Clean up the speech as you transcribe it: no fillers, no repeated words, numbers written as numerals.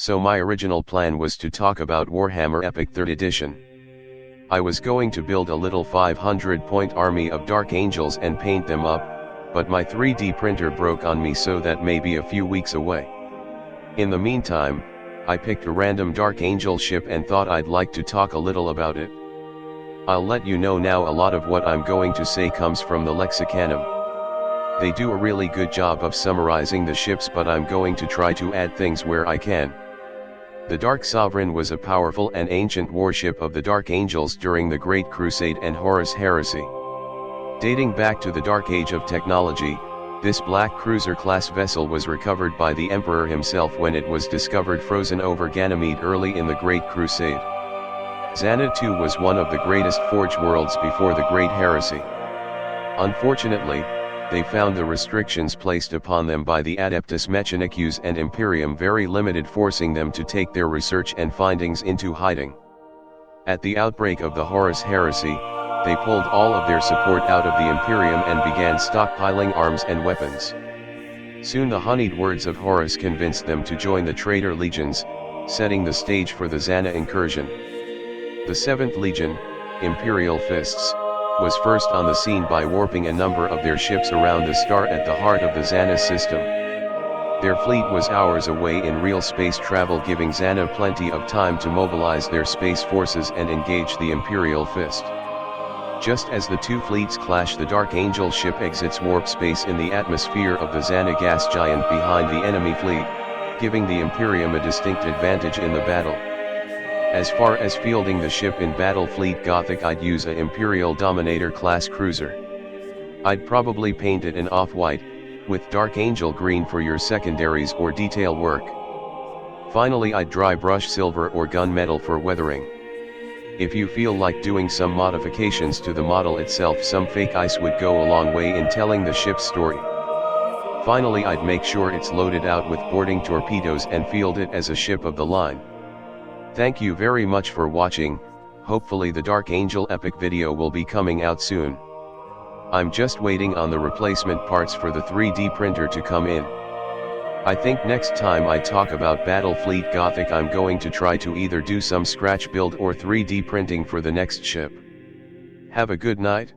so my original plan was to talk about Warhammer Epic 3rd Edition. I was going to build a little 500-point army of Dark Angels and paint them up, but my 3D printer broke on me, so that may be a few weeks away. In the meantime, I picked a random Dark Angel ship and thought I'd like to talk a little about it. I'll let you know now, a lot of what I'm going to say comes from the Lexicanum. They do a really good job of summarizing the ships, but I'm going to try to add things where I can. The Dark Sovereign was a powerful and ancient warship of the Dark Angels during the Great Crusade and Horus Heresy. Dating back to the Dark Age of technology, this black cruiser-class vessel was recovered by the Emperor himself when it was discovered frozen over Ganymede early in the Great Crusade. Xana II was one of the greatest forge worlds before the Great Heresy. Unfortunately, they found the restrictions placed upon them by the Adeptus Mechanicus and Imperium very limited, forcing them to take their research and findings into hiding. At the outbreak of the Horus Heresy, they pulled all of their support out of the Imperium and began stockpiling arms and weapons. Soon the honeyed words of Horus convinced them to join the traitor legions, setting the stage for the Xana Incursion. The 7th Legion, Imperial Fists, was first on the scene by warping a number of their ships around the star at the heart of the Xana system. Their fleet was hours away in real space travel, giving Xana plenty of time to mobilize their space forces and engage the Imperial Fist. Just as the two fleets clash, the Dark Angel ship exits warp space in the atmosphere of the Xana gas giant behind the enemy fleet, giving the Imperium a distinct advantage in the battle. As far as fielding the ship in battle fleet Gothic, I'd use a Imperial Dominator class cruiser. I'd probably paint it an off-white, with Dark Angel green for your secondaries or detail work. Finally, I'd dry brush silver or gunmetal for weathering. If you feel like doing some modifications to the model itself, some fake ice would go a long way in telling the ship's story. Finally, I'd make sure it's loaded out with boarding torpedoes and field it as a ship of the line. Thank you very much for watching. Hopefully the Dark Angel Epic video will be coming out soon. I'm just waiting on the replacement parts for the 3D printer to come in. I think next time I talk about Battle Fleet Gothic, I'm going to try to either do some scratch build or 3D printing for the next ship. Have a good night.